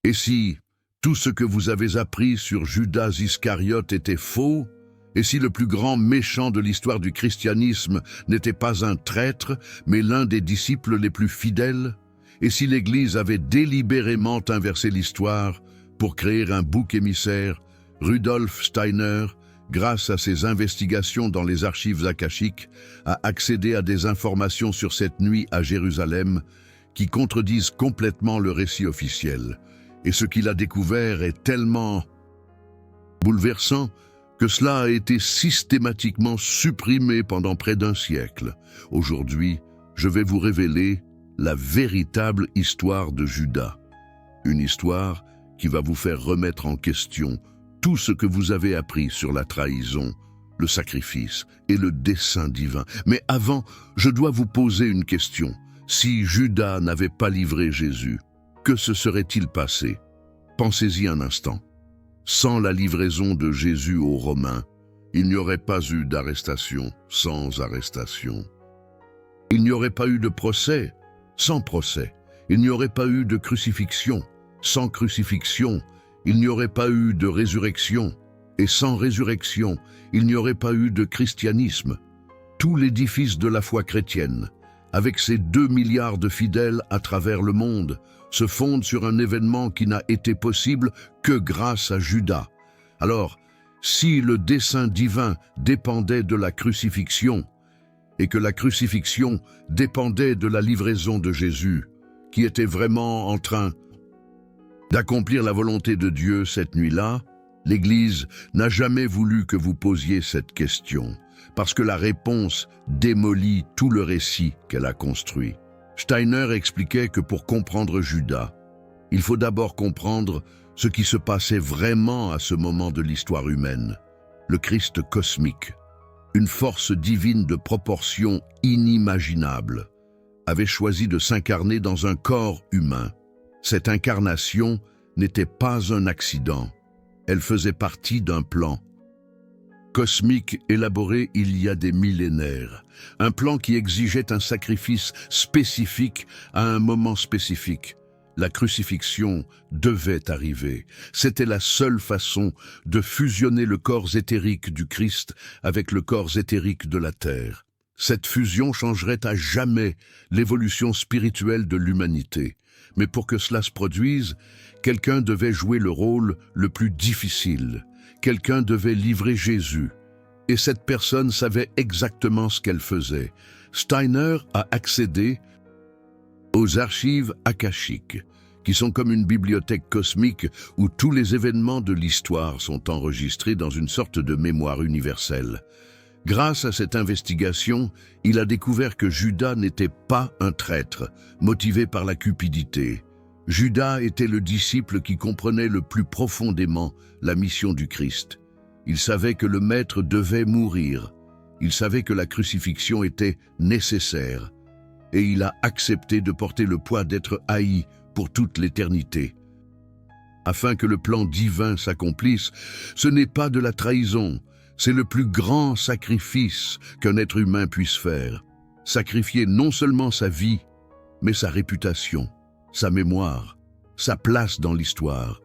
Et si tout ce que vous avez appris sur Judas Iscariote était faux? Et si le plus grand méchant de l'histoire du christianisme n'était pas un traître, mais l'un des disciples les plus fidèles? Et si l'Église avait délibérément inversé l'histoire pour créer un bouc émissaire, Rudolf Steiner, grâce à ses investigations dans les archives akashiques, a accédé à des informations sur cette nuit à Jérusalem qui contredisent complètement le récit officiel. Et ce qu'il a découvert est tellement bouleversant que cela a été systématiquement supprimé pendant près d'un siècle. Aujourd'hui, je vais vous révéler la véritable histoire de Judas. Une histoire qui va vous faire remettre en question tout ce que vous avez appris sur la trahison, le sacrifice et le dessein divin. Mais avant, je dois vous poser une question. Si Judas n'avait pas livré Jésus, que se serait-il passé? Pensez-y un instant. Sans la livraison de Jésus aux Romains, il n'y aurait pas eu d'arrestation sans arrestation. Il n'y aurait pas eu de procès sans procès. Il n'y aurait pas eu de crucifixion sans crucifixion. Il n'y aurait pas eu de résurrection. Et sans résurrection, il n'y aurait pas eu de christianisme. Tout l'édifice de la foi chrétienne, avec ses 2 milliards de fidèles à travers le monde, se fonde sur un événement qui n'a été possible que grâce à Judas. Alors, si le dessein divin dépendait de la crucifixion, et que la crucifixion dépendait de la livraison de Jésus, qui était vraiment en train d'accomplir la volonté de Dieu cette nuit-là, l'Église n'a jamais voulu que vous posiez cette question, parce que la réponse démolit tout le récit qu'elle a construit. Steiner expliquait que pour comprendre Judas, il faut d'abord comprendre ce qui se passait vraiment à ce moment de l'histoire humaine, le Christ cosmique, une force divine de proportions inimaginables, avait choisi de s'incarner dans un corps humain. Cette incarnation n'était pas un accident, elle faisait partie d'un plan cosmique élaboré il y a des millénaires, un plan qui exigeait un sacrifice spécifique à un moment spécifique. La crucifixion devait arriver. C'était la seule façon de fusionner le corps éthérique du Christ avec le corps éthérique de la terre. Cette fusion changerait à jamais l'évolution spirituelle de l'humanité. Mais pour que cela se produise, quelqu'un devait jouer le rôle le plus difficile. Quelqu'un devait livrer Jésus. Et cette personne savait exactement ce qu'elle faisait. Steiner a accédé aux archives akashiques, qui sont comme une bibliothèque cosmique où tous les événements de l'histoire sont enregistrés dans une sorte de mémoire universelle. Grâce à cette investigation, il a découvert que Judas n'était pas un traître, motivé par la cupidité. Judas était le disciple qui comprenait le plus profondément la mission du Christ. Il savait que le Maître devait mourir. Il savait que la crucifixion était nécessaire. Et il a accepté de porter le poids d'être haï pour toute l'éternité. Afin que le plan divin s'accomplisse, ce n'est pas de la trahison, c'est le plus grand sacrifice qu'un être humain puisse faire. Sacrifier non seulement sa vie, mais sa réputation, sa mémoire, sa place dans l'histoire.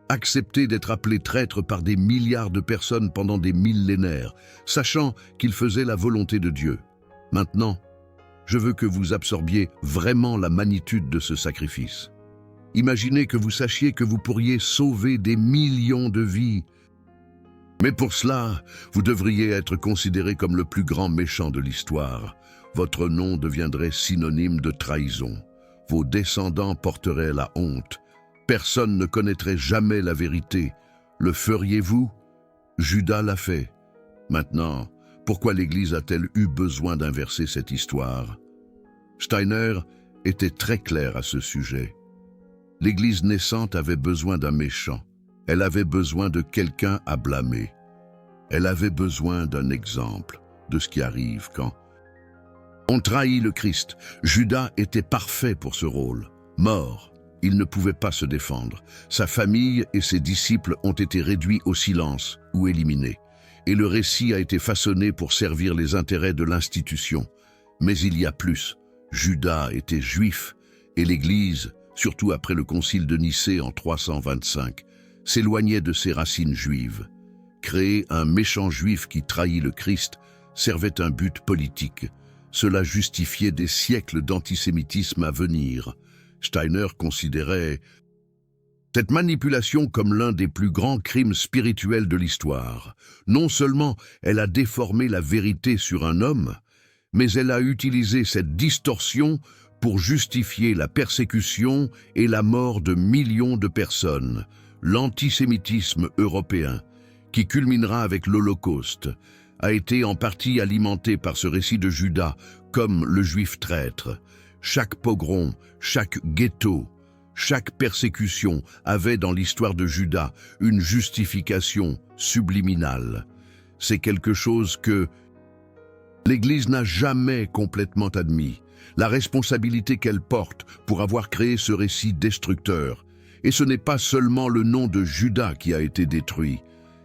Accepter d'être appelé traître par des milliards de personnes pendant des millénaires, sachant qu'il faisait la volonté de Dieu. Maintenant, je veux que vous absorbiez vraiment la magnitude de ce sacrifice. Imaginez que vous sachiez que vous pourriez sauver des millions de vies. Mais pour cela, vous devriez être considéré comme le plus grand méchant de l'histoire. Votre nom deviendrait synonyme de trahison. Vos descendants porteraient la honte. Personne ne connaîtrait jamais la vérité. Le feriez-vous? Judas l'a fait. Maintenant, pourquoi l'Église a-t-elle eu besoin d'inverser cette histoire? Steiner était très clair à ce sujet. L'Église naissante avait besoin d'un méchant. Elle avait besoin de quelqu'un à blâmer. Elle avait besoin d'un exemple de ce qui arrive quand on trahit le Christ. Judas était parfait pour ce rôle. Mort, il ne pouvait pas se défendre. Sa famille et ses disciples ont été réduits au silence ou éliminés. Et le récit a été façonné pour servir les intérêts de l'institution. Mais il y a plus. Judas était juif et l'Église surtout après le concile de Nicée en 325, s'éloignait de ses racines juives. Créer un méchant juif qui trahit le Christ servait un but politique. Cela justifiait des siècles d'antisémitisme à venir. Steiner considérait cette manipulation comme l'un des plus grands crimes spirituels de l'histoire. Non seulement elle a déformé la vérité sur un homme, mais elle a utilisé cette distorsion pour justifier la persécution et la mort de millions de personnes. L'antisémitisme européen, qui culminera avec l'Holocauste, a été en partie alimenté par ce récit de Judas comme le juif traître. Chaque pogrom, chaque ghetto, chaque persécution avait dans l'histoire de Judas une justification subliminale. C'est quelque chose que l'Église n'a jamais complètement admis, la responsabilité qu'elle porte pour avoir créé ce récit destructeur. Et ce n'est pas seulement le nom de Judas qui a été détruit,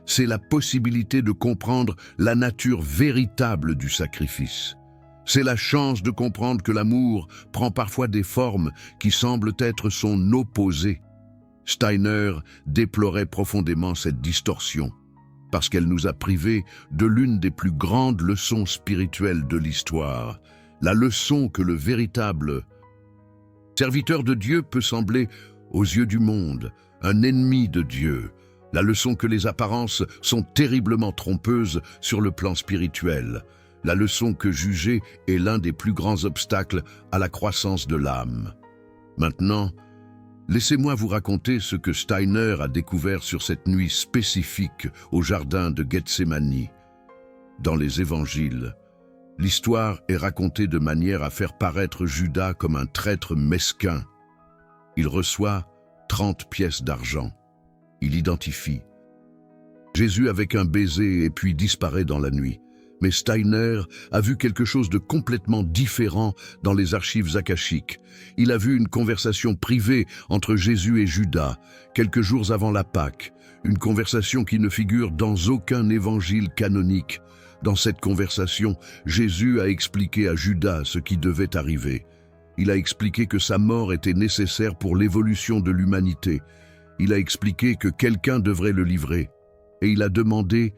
c'est la possibilité de comprendre la nature véritable du sacrifice. C'est la chance de comprendre que l'amour prend parfois des formes qui semblent être son opposé. Steiner déplorait profondément cette distorsion, parce qu'elle nous a privés de l'une des plus grandes leçons spirituelles de l'histoire, la leçon que le véritable serviteur de Dieu peut sembler, aux yeux du monde, un ennemi de Dieu, la leçon que les apparences sont terriblement trompeuses sur le plan spirituel, la leçon que juger est l'un des plus grands obstacles à la croissance de l'âme. Maintenant, laissez-moi vous raconter ce que Steiner a découvert sur cette nuit spécifique au jardin de Gethsémani. Dans les évangiles, l'histoire est racontée de manière à faire paraître Judas comme un traître mesquin. Il reçoit 30 pièces d'argent. Il identifie Jésus avec un baiser et puis disparaît dans la nuit. Mais Steiner a vu quelque chose de complètement différent dans les archives akashiques. Il a vu une conversation privée entre Jésus et Judas, quelques jours avant la Pâque, une conversation qui ne figure dans aucun évangile canonique. Dans cette conversation, Jésus a expliqué à Judas ce qui devait arriver. Il a expliqué que sa mort était nécessaire pour l'évolution de l'humanité. Il a expliqué que quelqu'un devrait le livrer. Et il a demandé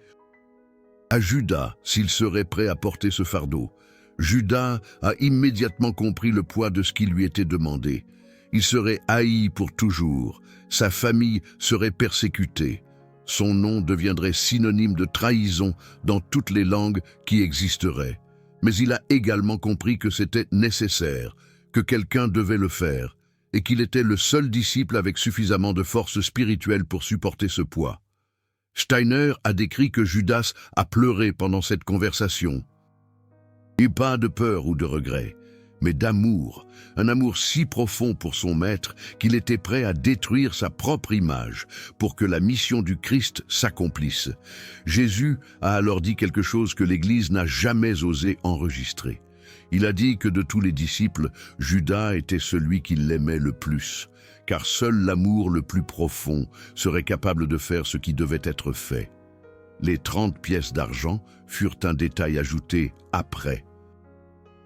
à Judas s'il serait prêt à porter ce fardeau. Judas a immédiatement compris le poids de ce qui lui était demandé. Il serait haï pour toujours. Sa famille serait persécutée. Son nom deviendrait synonyme de trahison dans toutes les langues qui existeraient. Mais il a également compris que c'était nécessaire, que quelqu'un devait le faire, et qu'il était le seul disciple avec suffisamment de force spirituelle pour supporter ce poids. Steiner a décrit que Judas a pleuré pendant cette conversation. Et pas de peur ou de regret, mais d'amour, un amour si profond pour son maître qu'il était prêt à détruire sa propre image pour que la mission du Christ s'accomplisse. Jésus a alors dit quelque chose que l'Église n'a jamais osé enregistrer. Il a dit que de tous les disciples, Judas était celui qui l'aimait le plus, car seul l'amour le plus profond serait capable de faire ce qui devait être fait. Les 30 pièces d'argent furent un détail ajouté après.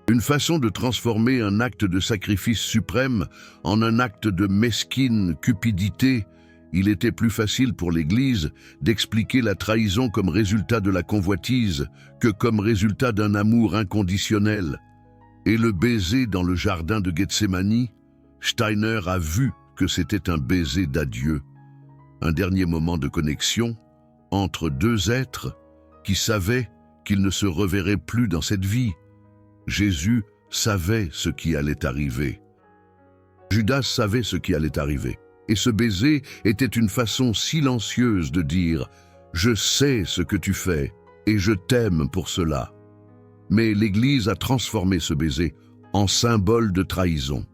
Une façon de transformer un acte de sacrifice suprême en un acte de mesquine cupidité. Il était plus facile pour l'Église d'expliquer la trahison comme résultat de la convoitise que comme résultat d'un amour inconditionnel. Et le baiser dans le jardin de Gethsémani, Steiner a vu que c'était un baiser d'adieu, un dernier moment de connexion entre deux êtres qui savaient qu'ils ne se reverraient plus dans cette vie. Jésus savait ce qui allait arriver. Judas savait ce qui allait arriver. Et ce baiser était une façon silencieuse de dire « Je sais ce que tu fais et je t'aime pour cela ». Mais l'Église a transformé ce baiser en symbole de trahison.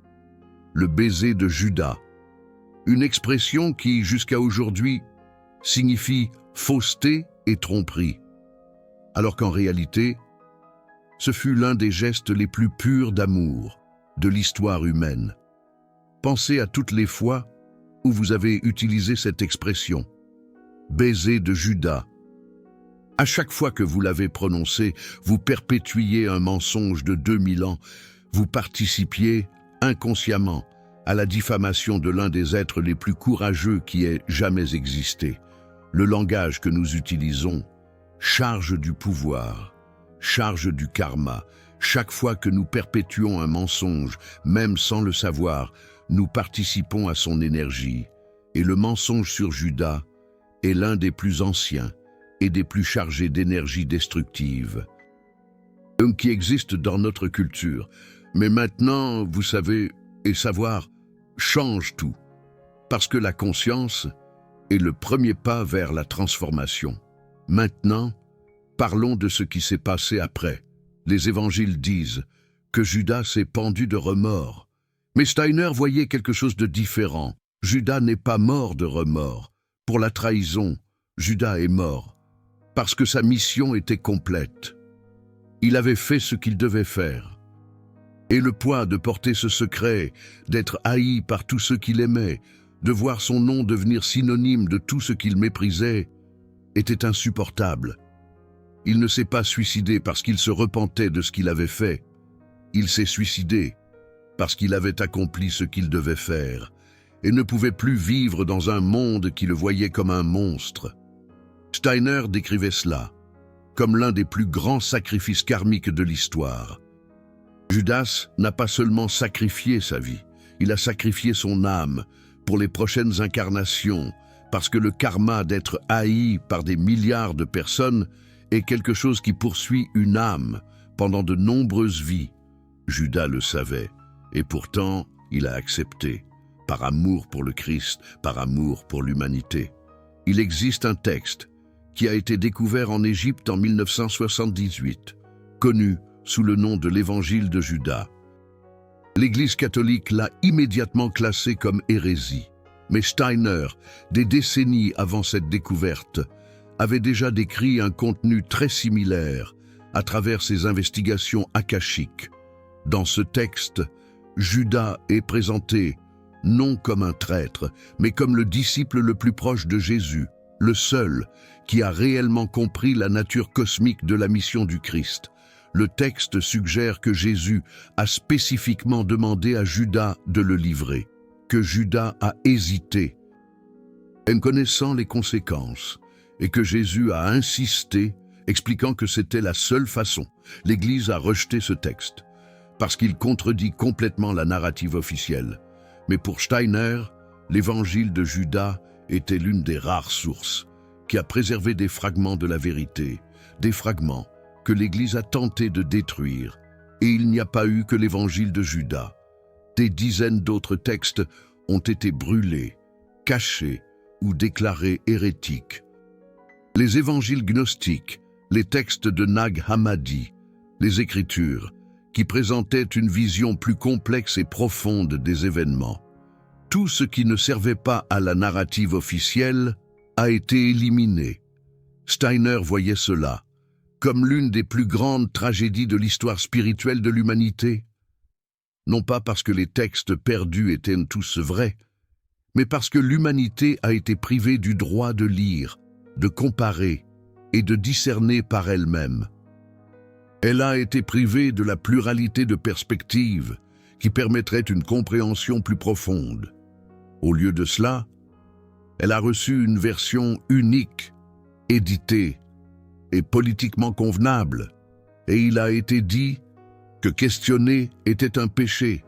Le baiser de Judas, une expression qui, jusqu'à aujourd'hui, signifie fausseté et tromperie, alors qu'en réalité, ce fut l'un des gestes les plus purs d'amour de l'histoire humaine. Pensez à toutes les fois où vous avez utilisé cette expression, baiser de Judas. À chaque fois que vous l'avez prononcé, vous perpétuiez un mensonge de 2000 ans, vous participiez inconsciemment à la diffamation de l'un des êtres les plus courageux qui ait jamais existé. Le langage que nous utilisons charge du pouvoir, charge du karma. Chaque fois que nous perpétuons un mensonge, même sans le savoir, nous participons à son énergie. Et le mensonge sur Judas est l'un des plus anciens et des plus chargés d'énergie destructive, qui existe dans notre culture. Mais maintenant, vous savez, et savoir change tout, parce que la conscience est le premier pas vers la transformation. Maintenant, parlons de ce qui s'est passé après. Les évangiles disent que Judas s'est pendu de remords. Mais Steiner voyait quelque chose de différent. Judas n'est pas mort de remords. Pour la trahison, Judas est mort, parce que sa mission était complète. Il avait fait ce qu'il devait faire. Et le poids de porter ce secret, d'être haï par tous ceux qu'il aimait, de voir son nom devenir synonyme de tout ce qu'il méprisait, était insupportable. Il ne s'est pas suicidé parce qu'il se repentait de ce qu'il avait fait. Il s'est suicidé parce qu'il avait accompli ce qu'il devait faire et ne pouvait plus vivre dans un monde qui le voyait comme un monstre. Steiner décrivait cela comme l'un des plus grands sacrifices karmiques de l'histoire. Judas n'a pas seulement sacrifié sa vie, il a sacrifié son âme pour les prochaines incarnations, parce que le karma d'être haï par des milliards de personnes est quelque chose qui poursuit une âme pendant de nombreuses vies. Judas le savait, et pourtant il a accepté, par amour pour le Christ, par amour pour l'humanité. Il existe un texte qui a été découvert en Égypte en 1978, connu sous le nom de l'Évangile de Judas. L'Église catholique l'a immédiatement classé comme hérésie, mais Steiner, des décennies avant cette découverte, avait déjà décrit un contenu très similaire à travers ses investigations akashiques. Dans ce texte, Judas est présenté non comme un traître, mais comme le disciple le plus proche de Jésus, le seul qui a réellement compris la nature cosmique de la mission du Christ. Le texte suggère que Jésus a spécifiquement demandé à Judas de le livrer, que Judas a hésité, en connaissant les conséquences, et que Jésus a insisté, expliquant que c'était la seule façon. L'Église a rejeté ce texte, parce qu'il contredit complètement la narrative officielle. Mais pour Steiner, l'évangile de Judas était l'une des rares sources qui a préservé des fragments de la vérité, des fragments que l'Église a tenté de détruire, et il n'y a pas eu que l'évangile de Judas. Des dizaines d'autres textes ont été brûlés, cachés ou déclarés hérétiques. Les évangiles gnostiques, les textes de Nag Hammadi, les Écritures, qui présentaient une vision plus complexe et profonde des événements. Tout ce qui ne servait pas à la narrative officielle a été éliminé. Steiner voyait cela comme l'une des plus grandes tragédies de l'histoire spirituelle de l'humanité. Non pas parce que les textes perdus étaient tous vrais, mais parce que l'humanité a été privée du droit de lire, de comparer et de discerner par elle-même. Elle a été privée de la pluralité de perspectives qui permettrait une compréhension plus profonde. Au lieu de cela, elle a reçu une version unique, éditée et politiquement convenable, et il a été dit que questionner était un péché,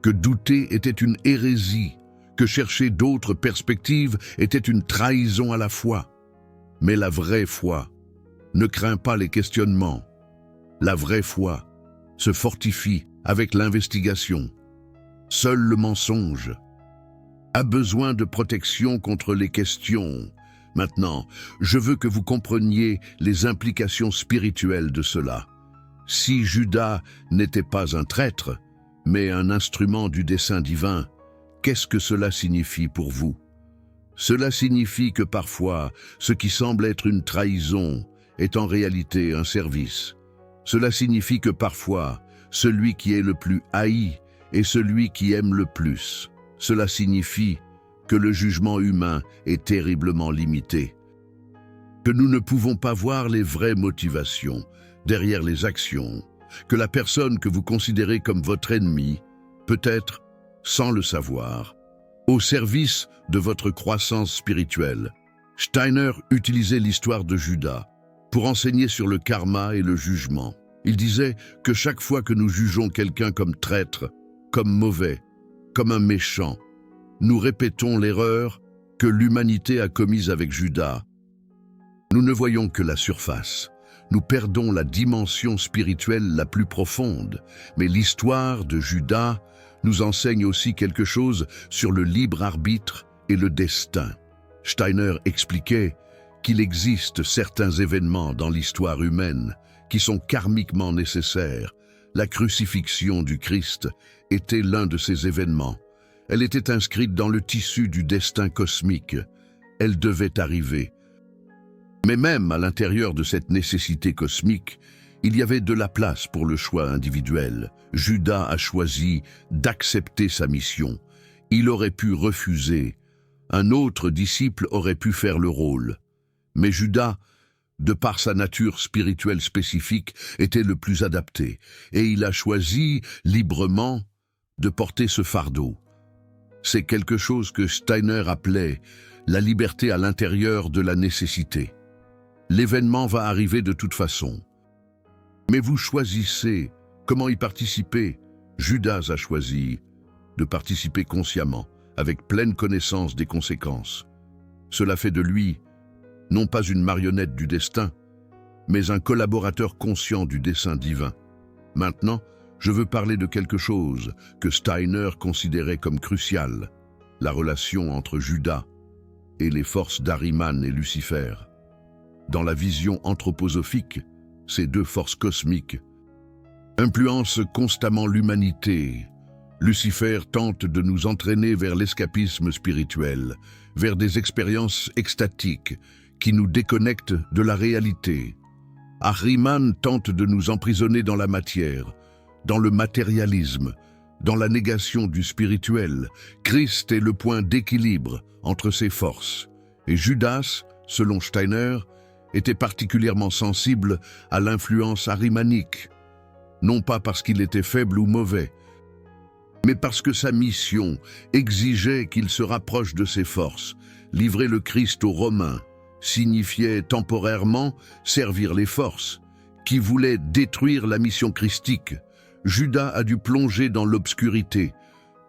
que douter était une hérésie, que chercher d'autres perspectives était une trahison à la foi. Mais la vraie foi ne craint pas les questionnements. La vraie foi se fortifie avec l'investigation. Seul le mensonge a besoin de protection contre les questions. Maintenant, je veux que vous compreniez les implications spirituelles de cela. Si Judas n'était pas un traître, mais un instrument du dessein divin, qu'est-ce que cela signifie pour vous? Cela signifie que parfois, ce qui semble être une trahison est en réalité un service. Cela signifie que parfois, celui qui est le plus haï est celui qui aime le plus. Cela signifie que le jugement humain est terriblement limité, que nous ne pouvons pas voir les vraies motivations derrière les actions, que la personne que vous considérez comme votre ennemi peut être sans le savoir, au service de votre croissance spirituelle. Steiner utilisait l'histoire de Judas pour enseigner sur le karma et le jugement. Il disait que chaque fois que nous jugeons quelqu'un comme traître, comme mauvais, comme un méchant, nous répétons l'erreur que l'humanité a commise avec Judas. Nous ne voyons que la surface. Nous perdons la dimension spirituelle la plus profonde. Mais l'histoire de Judas nous enseigne aussi quelque chose sur le libre arbitre et le destin. Steiner expliquait qu'il existe certains événements dans l'histoire humaine qui sont karmiquement nécessaires. La crucifixion du Christ était l'un de ces événements. Elle était inscrite dans le tissu du destin cosmique. Elle devait arriver. Mais même à l'intérieur de cette nécessité cosmique, il y avait de la place pour le choix individuel. Judas a choisi d'accepter sa mission. Il aurait pu refuser. Un autre disciple aurait pu faire le rôle. Mais Judas, de par sa nature spirituelle spécifique, était le plus adapté, et il a choisi librement de porter ce fardeau. C'est quelque chose que Steiner appelait la liberté à l'intérieur de la nécessité. L'événement va arriver de toute façon. Mais vous choisissez comment y participer. Judas a choisi de participer consciemment, avec pleine connaissance des conséquences. Cela fait de lui non pas une marionnette du destin, mais un collaborateur conscient du dessein divin. Maintenant, je veux parler de quelque chose que Steiner considérait comme crucial, la relation entre Judas et les forces d'Ahriman et Lucifer. Dans la vision anthroposophique, ces deux forces cosmiques influencent constamment l'humanité. Lucifer tente de nous entraîner vers l'escapisme spirituel, vers des expériences extatiques qui nous déconnectent de la réalité. Ahriman tente de nous emprisonner dans la matière, dans le matérialisme, dans la négation du spirituel. Christ est le point d'équilibre entre ces forces. Et Judas, selon Steiner, était particulièrement sensible à l'influence ahrimanique, non pas parce qu'il était faible ou mauvais, mais parce que sa mission exigeait qu'il se rapproche de ses forces. Livrer le Christ aux Romains signifiait temporairement servir les forces, qui voulaient détruire la mission christique. Judas a dû plonger dans l'obscurité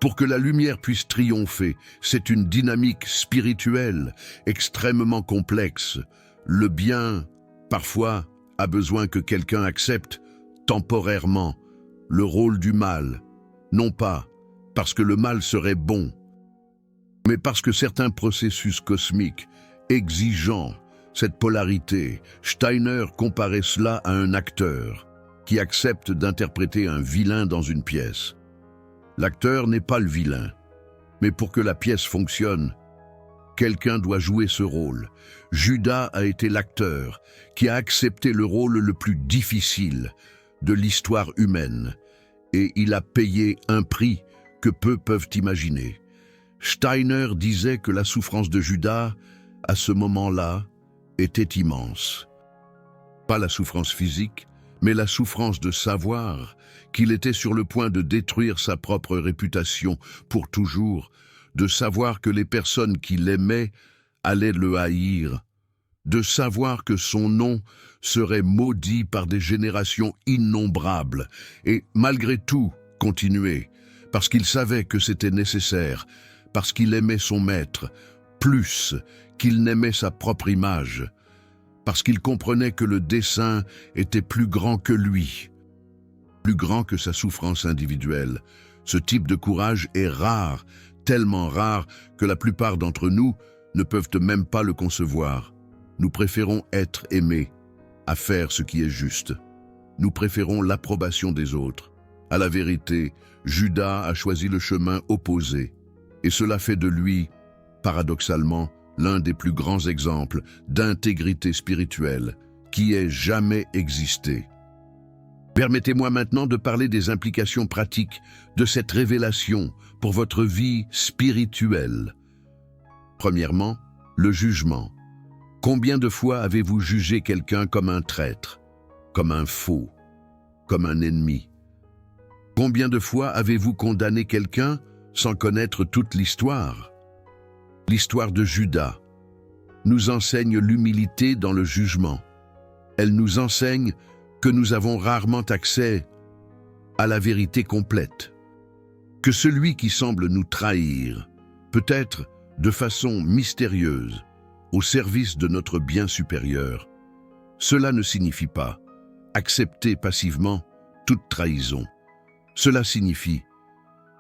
pour que la lumière puisse triompher. C'est une dynamique spirituelle extrêmement complexe. Le bien, parfois, a besoin que quelqu'un accepte temporairement le rôle du mal, non pas parce que le mal serait bon, mais parce que certains processus cosmiques exigeant cette polarité. Steiner comparait cela à un acteur qui accepte d'interpréter un vilain dans une pièce. L'acteur n'est pas le vilain, mais pour que la pièce fonctionne, quelqu'un doit jouer ce rôle. Judas a été l'acteur qui a accepté le rôle le plus difficile de l'histoire humaine, et il a payé un prix que peu peuvent imaginer. Steiner disait que la souffrance de Judas, à ce moment-là, était immense. Pas la souffrance physique, mais la souffrance de savoir qu'il était sur le point de détruire sa propre réputation pour toujours, de savoir que les personnes qui l'aimaient allaient le haïr, de savoir que son nom serait maudit par des générations innombrables, et malgré tout continuer, parce qu'il savait que c'était nécessaire, parce qu'il aimait son maître, plus qu'il n'aimait sa propre image, parce qu'il comprenait que le dessein était plus grand que lui, plus grand que sa souffrance individuelle. Ce type de courage est rare, tellement rare que la plupart d'entre nous ne peuvent même pas le concevoir. Nous préférons être aimés à faire ce qui est juste. Nous préférons l'approbation des autres. À la vérité, Judas a choisi le chemin opposé, et cela fait de lui, paradoxalement, l'un des plus grands exemples d'intégrité spirituelle qui ait jamais existé. Permettez-moi maintenant de parler des implications pratiques de cette révélation pour votre vie spirituelle. Premièrement, le jugement. Combien de fois avez-vous jugé quelqu'un comme un traître, comme un faux, comme un ennemi? Combien de fois avez-vous condamné quelqu'un sans connaître toute l'histoire. L'histoire de Judas nous enseigne l'humilité dans le jugement. Elle nous enseigne que nous avons rarement accès à la vérité complète, que celui qui semble nous trahir peut être, de façon mystérieuse, au service de notre bien supérieur. Cela ne signifie pas accepter passivement toute trahison. Cela signifie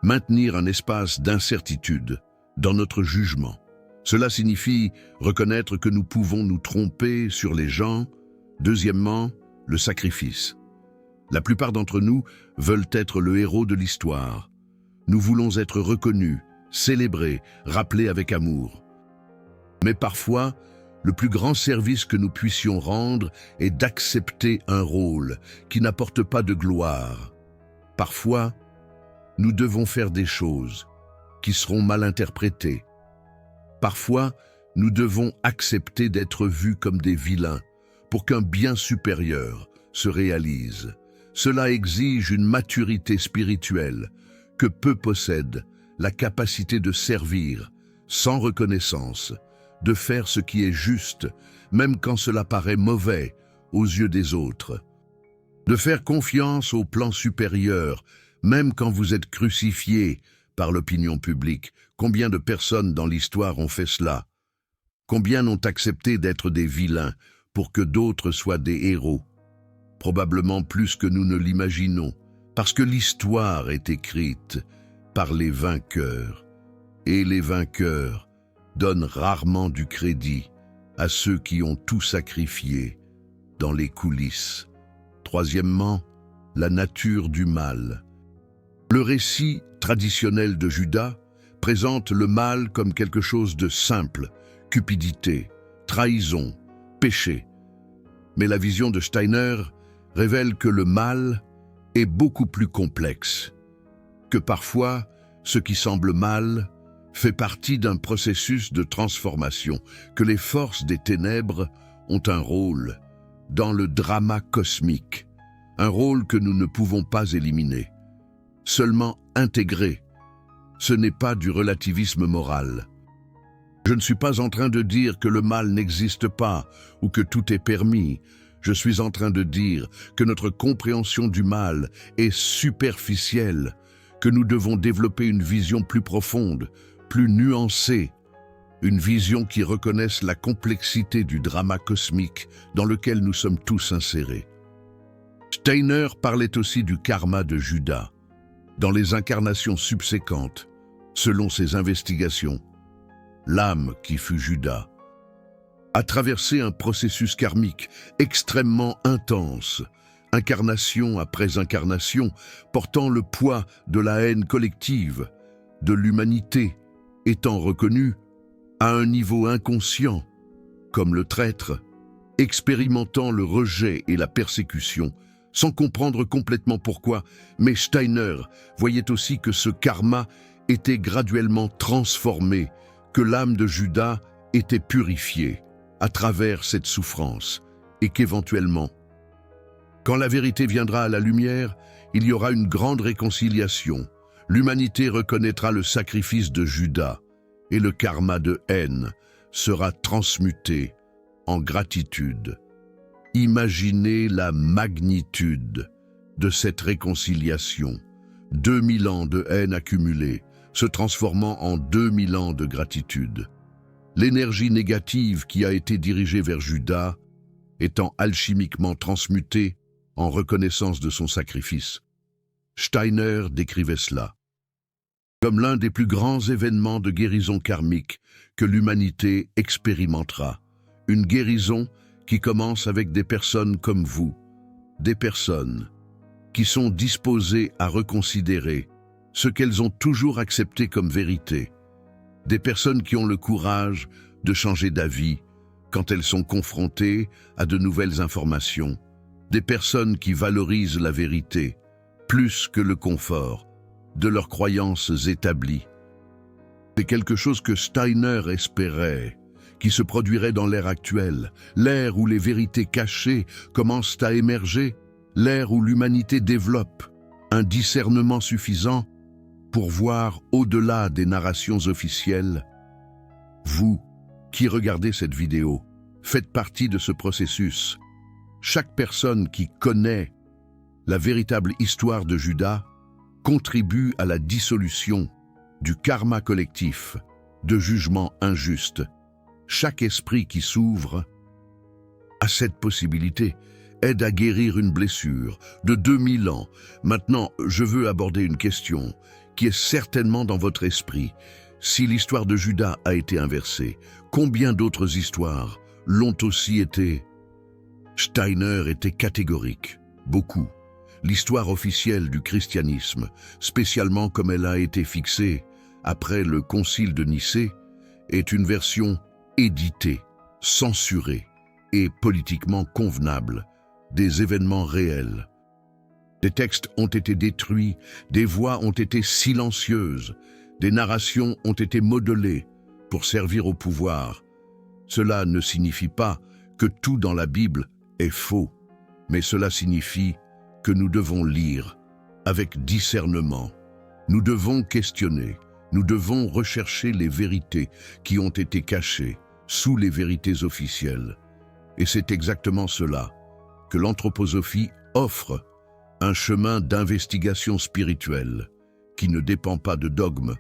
maintenir un espace d'incertitude dans notre jugement. Cela signifie reconnaître que nous pouvons nous tromper sur les gens. Deuxièmement, le sacrifice. La plupart d'entre nous veulent être le héros de l'histoire. Nous voulons être reconnus, célébrés, rappelés avec amour. Mais parfois, le plus grand service que nous puissions rendre est d'accepter un rôle qui n'apporte pas de gloire. Parfois, nous devons faire des choses qui seront mal interprétées. Parfois, nous devons accepter d'être vus comme des vilains pour qu'un bien supérieur se réalise. Cela exige une maturité spirituelle que peu possèdent la capacité de servir sans reconnaissance, de faire ce qui est juste, même quand cela paraît mauvais aux yeux des autres, de faire confiance au plan supérieur, même quand vous êtes crucifié par l'opinion publique. Combien de personnes dans l'histoire ont fait cela? Combien ont accepté d'être des vilains pour que d'autres soient des héros? Probablement plus que nous ne l'imaginons, parce que l'histoire est écrite par les vainqueurs, et les vainqueurs donnent rarement du crédit à ceux qui ont tout sacrifié dans les coulisses. Troisièmement, la nature du mal. Le récit traditionnel de Judas présente le mal comme quelque chose de simple, cupidité, trahison, péché. Mais la vision de Steiner révèle que le mal est beaucoup plus complexe, que parfois ce qui semble mal fait partie d'un processus de transformation, que les forces des ténèbres ont un rôle dans le drama cosmique, un rôle que nous ne pouvons pas éliminer, seulement intégrer. Ce n'est pas du relativisme moral. Je ne suis pas en train de dire que le mal n'existe pas ou que tout est permis. Je suis en train de dire que notre compréhension du mal est superficielle, que nous devons développer une vision plus profonde, plus nuancée, une vision qui reconnaisse la complexité du drama cosmique dans lequel nous sommes tous insérés. Steiner parlait aussi du karma de Judas, dans les incarnations subséquentes, selon ses investigations. L'âme qui fut Judas a traversé un processus karmique extrêmement intense, incarnation après incarnation, portant le poids de la haine collective, de l'humanité, étant reconnue à un niveau inconscient, comme le traître, expérimentant le rejet et la persécution, sans comprendre complètement pourquoi, mais Steiner voyait aussi que ce karma était graduellement transformé, que l'âme de Judas était purifiée à travers cette souffrance, et qu'éventuellement, quand la vérité viendra à la lumière, il y aura une grande réconciliation. L'humanité reconnaîtra le sacrifice de Judas, et le karma de haine sera transmuté en gratitude. Imaginez la magnitude de cette réconciliation. 2000 ans de haine accumulée, se transformant en 2000 ans de gratitude. L'énergie négative qui a été dirigée vers Judas étant alchimiquement transmutée en reconnaissance de son sacrifice. Steiner décrivait cela comme l'un des plus grands événements de guérison karmique que l'humanité expérimentera. Une guérison qui commence avec des personnes comme vous, des personnes qui sont disposées à reconsidérer ce qu'elles ont toujours accepté comme vérité, des personnes qui ont le courage de changer d'avis quand elles sont confrontées à de nouvelles informations, des personnes qui valorisent la vérité plus que le confort de leurs croyances établies. C'est quelque chose que Steiner espérait, qui se produirait dans l'ère actuelle, l'ère où les vérités cachées commencent à émerger, l'ère où l'humanité développe un discernement suffisant pour voir au-delà des narrations officielles. Vous, qui regardez cette vidéo, faites partie de ce processus. Chaque personne qui connaît la véritable histoire de Judas contribue à la dissolution du karma collectif, de jugements injustes. Chaque esprit qui s'ouvre à cette possibilité aide à guérir une blessure de 2000 ans. Maintenant, je veux aborder une question qui est certainement dans votre esprit. Si l'histoire de Judas a été inversée, combien d'autres histoires l'ont aussi été? Steiner était catégorique. Beaucoup. L'histoire officielle du christianisme, spécialement comme elle a été fixée après le concile de Nicée, est une version éditée, censurée et politiquement convenable des événements réels. Des textes ont été détruits, des voix ont été silencieuses, des narrations ont été modelées pour servir au pouvoir. Cela ne signifie pas que tout dans la Bible est faux, mais cela signifie que nous devons lire avec discernement. Nous devons questionner, nous devons rechercher les vérités qui ont été cachées sous les vérités officielles. Et c'est exactement cela que l'anthroposophie offre, un chemin d'investigation spirituelle qui ne dépend pas de dogmes,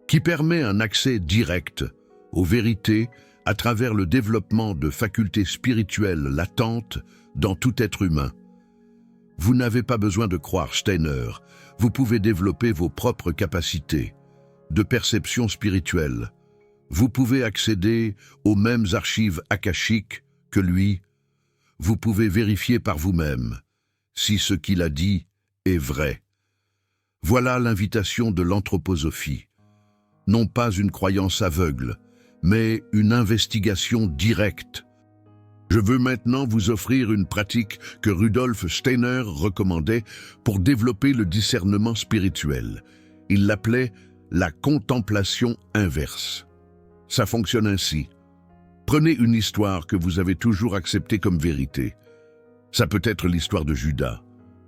qui permet un accès direct aux vérités à travers le développement de facultés spirituelles latentes dans tout être humain. Vous n'avez pas besoin de croire Steiner, vous pouvez développer vos propres capacités de perception spirituelle. Vous pouvez accéder aux mêmes archives akashiques que lui. Vous pouvez vérifier par vous-même si ce qu'il a dit est vrai. Voilà l'invitation de l'anthroposophie. Non pas une croyance aveugle, mais une investigation directe. Je veux maintenant vous offrir une pratique que Rudolf Steiner recommandait pour développer le discernement spirituel. Il l'appelait la contemplation inverse. Ça fonctionne ainsi. Prenez une histoire que vous avez toujours acceptée comme vérité. Ça peut être l'histoire de Judas.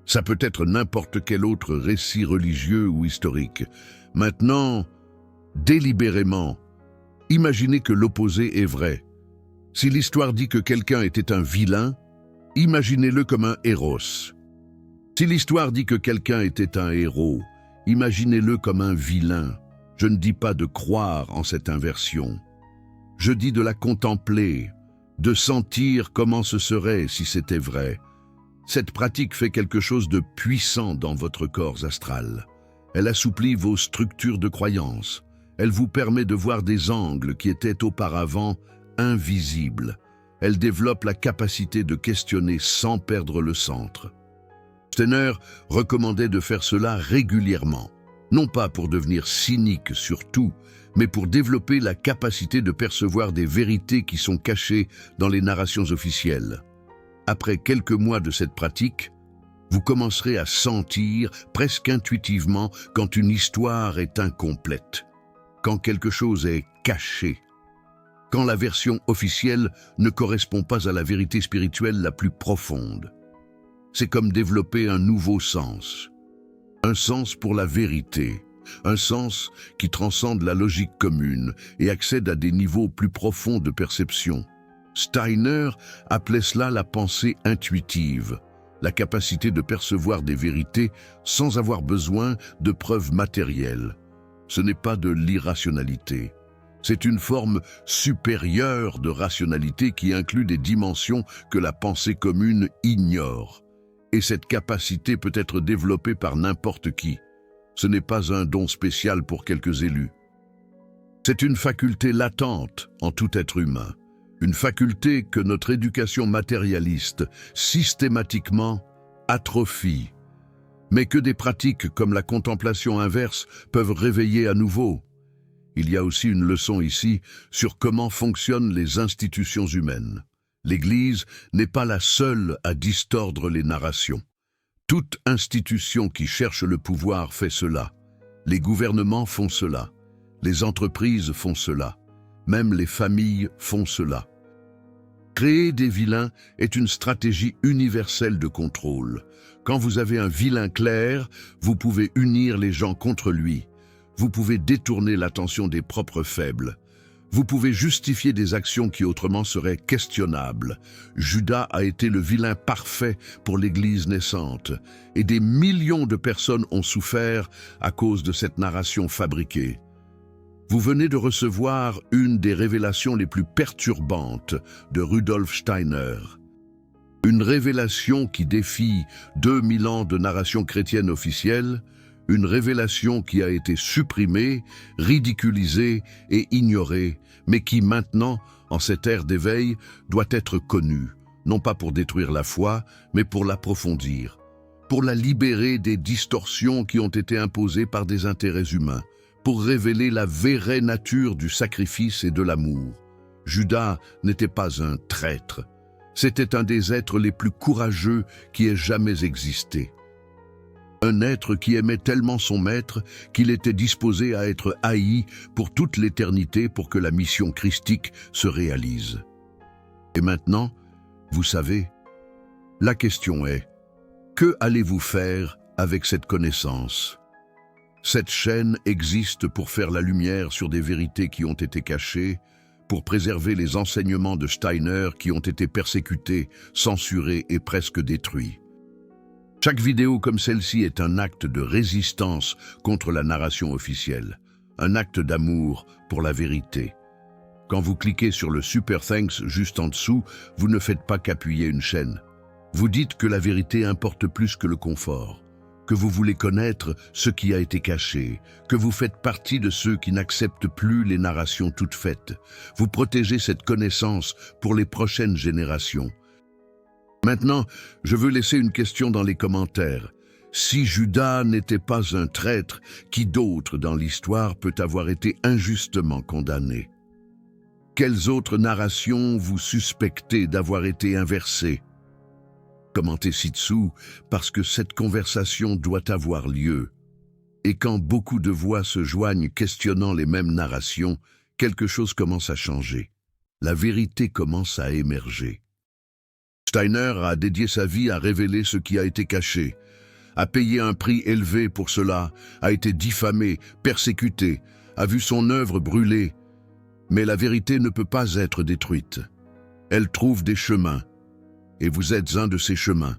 Ça peut être n'importe quel autre récit religieux ou historique. Maintenant, délibérément, imaginez que l'opposé est vrai. Si l'histoire dit que quelqu'un était un vilain, imaginez-le comme un héros. Si l'histoire dit que quelqu'un était un héros, imaginez-le comme un vilain. Je ne dis pas de croire en cette inversion. Je dis de la contempler, de sentir comment ce serait si c'était vrai. Cette pratique fait quelque chose de puissant dans votre corps astral. Elle assouplit vos structures de croyance. Elle vous permet de voir des angles qui étaient auparavant invisibles. Elle développe la capacité de questionner sans perdre le centre. Steiner recommandait de faire cela régulièrement, non pas pour devenir cynique sur tout, mais pour développer la capacité de percevoir des vérités qui sont cachées dans les narrations officielles. Après quelques mois de cette pratique, vous commencerez à sentir presque intuitivement quand une histoire est incomplète, quand quelque chose est caché, quand la version officielle ne correspond pas à la vérité spirituelle la plus profonde. C'est comme développer un nouveau sens, un sens pour la vérité, un sens qui transcende la logique commune et accède à des niveaux plus profonds de perception. Steiner appelait cela la pensée intuitive, la capacité de percevoir des vérités sans avoir besoin de preuves matérielles. Ce n'est pas de l'irrationalité. C'est une forme supérieure de rationalité qui inclut des dimensions que la pensée commune ignore. Et cette capacité peut être développée par n'importe qui. Ce n'est pas un don spécial pour quelques élus. C'est une faculté latente en tout être humain. Une faculté que notre éducation matérialiste systématiquement atrophie, mais que des pratiques comme la contemplation inverse peuvent réveiller à nouveau. Il y a aussi une leçon ici sur comment fonctionnent les institutions humaines. L'Église n'est pas la seule à distordre les narrations. Toute institution qui cherche le pouvoir fait cela. Les gouvernements font cela. Les entreprises font cela. Même les familles font cela. Créer des vilains est une stratégie universelle de contrôle. Quand vous avez un vilain clair, vous pouvez unir les gens contre lui. Vous pouvez détourner l'attention des propres faibles. Vous pouvez justifier des actions qui autrement seraient questionnables. Judas a été le vilain parfait pour l'Église naissante, et des millions de personnes ont souffert à cause de cette narration fabriquée. Vous venez de recevoir une des révélations les plus perturbantes de Rudolf Steiner. Une révélation qui défie 2000 ans de narration chrétienne officielle, une révélation qui a été supprimée, ridiculisée et ignorée, mais qui maintenant, en cette ère d'éveil, doit être connue, non pas pour détruire la foi, mais pour l'approfondir, pour la libérer des distorsions qui ont été imposées par des intérêts humains, pour révéler la vraie nature du sacrifice et de l'amour. Judas n'était pas un traître, c'était un des êtres les plus courageux qui ait jamais existé. Un être qui aimait tellement son maître qu'il était disposé à être haï pour toute l'éternité pour que la mission christique se réalise. Et maintenant, vous savez, la question est, que allez-vous faire avec cette connaissance ? Cette chaîne existe pour faire la lumière sur des vérités qui ont été cachées, pour préserver les enseignements de Steiner qui ont été persécutés, censurés et presque détruits. Chaque vidéo comme celle-ci est un acte de résistance contre la narration officielle, un acte d'amour pour la vérité. Quand vous cliquez sur le Super Thanks juste en dessous, vous ne faites pas qu'appuyer une chaîne. Vous dites que la vérité importe plus que le confort, que vous voulez connaître ce qui a été caché, que vous faites partie de ceux qui n'acceptent plus les narrations toutes faites. Vous protégez cette connaissance pour les prochaines générations. Maintenant, je veux laisser une question dans les commentaires. Si Judas n'était pas un traître, qui d'autre dans l'histoire peut avoir été injustement condamné? Quelles autres narrations vous suspectez d'avoir été inversées? Commentez ci-dessous, parce que cette conversation doit avoir lieu. Et quand beaucoup de voix se joignent questionnant les mêmes narrations, quelque chose commence à changer. La vérité commence à émerger. Steiner a dédié sa vie à révéler ce qui a été caché, a payé un prix élevé pour cela, a été diffamé, persécuté, a vu son œuvre brûlée. Mais la vérité ne peut pas être détruite. Elle trouve des chemins, et vous êtes un de ces chemins.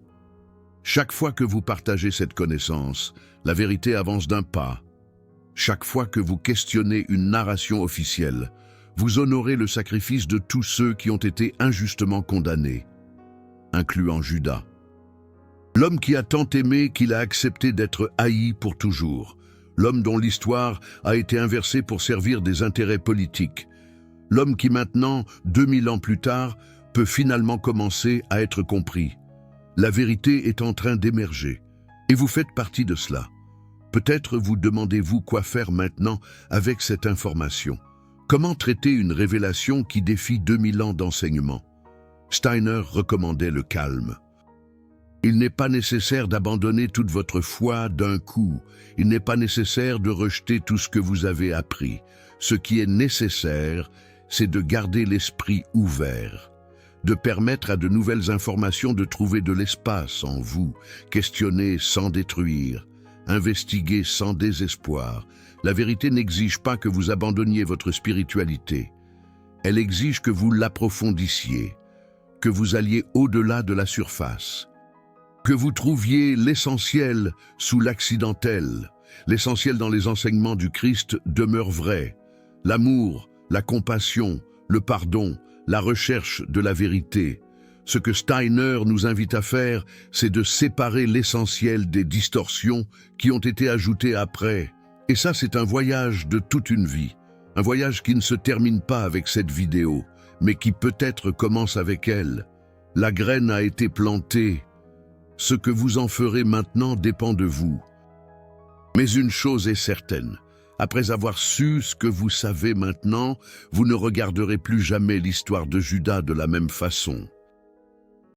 Chaque fois que vous partagez cette connaissance, la vérité avance d'un pas. Chaque fois que vous questionnez une narration officielle, vous honorez le sacrifice de tous ceux qui ont été injustement condamnés, incluant Judas. L'homme qui a tant aimé qu'il a accepté d'être haï pour toujours. L'homme dont l'histoire a été inversée pour servir des intérêts politiques. L'homme qui maintenant, 2000 ans plus tard, peut finalement commencer à être compris. La vérité est en train d'émerger. Et vous faites partie de cela. Peut-être vous demandez-vous quoi faire maintenant avec cette information. Comment traiter une révélation qui défie 2000 ans d'enseignement? Steiner recommandait le calme. Il n'est pas nécessaire d'abandonner toute votre foi d'un coup. Il n'est pas nécessaire de rejeter tout ce que vous avez appris. Ce qui est nécessaire, c'est de garder l'esprit ouvert, de permettre à de nouvelles informations de trouver de l'espace en vous, questionner sans détruire, investiguer sans désespoir. La vérité n'exige pas que vous abandonniez votre spiritualité. Elle exige que vous l'approfondissiez, que vous alliez au-delà de la surface, que vous trouviez l'essentiel sous l'accidentel. L'essentiel dans les enseignements du Christ demeure vrai. L'amour, la compassion, le pardon, la recherche de la vérité. Ce que Steiner nous invite à faire, c'est de séparer l'essentiel des distorsions qui ont été ajoutées après. Et ça, c'est un voyage de toute une vie. Un voyage qui ne se termine pas avec cette vidéo, mais qui peut-être commence avec elle. La graine a été plantée. Ce que vous en ferez maintenant dépend de vous. Mais une chose est certaine. Après avoir su ce que vous savez maintenant, vous ne regarderez plus jamais l'histoire de Judas de la même façon.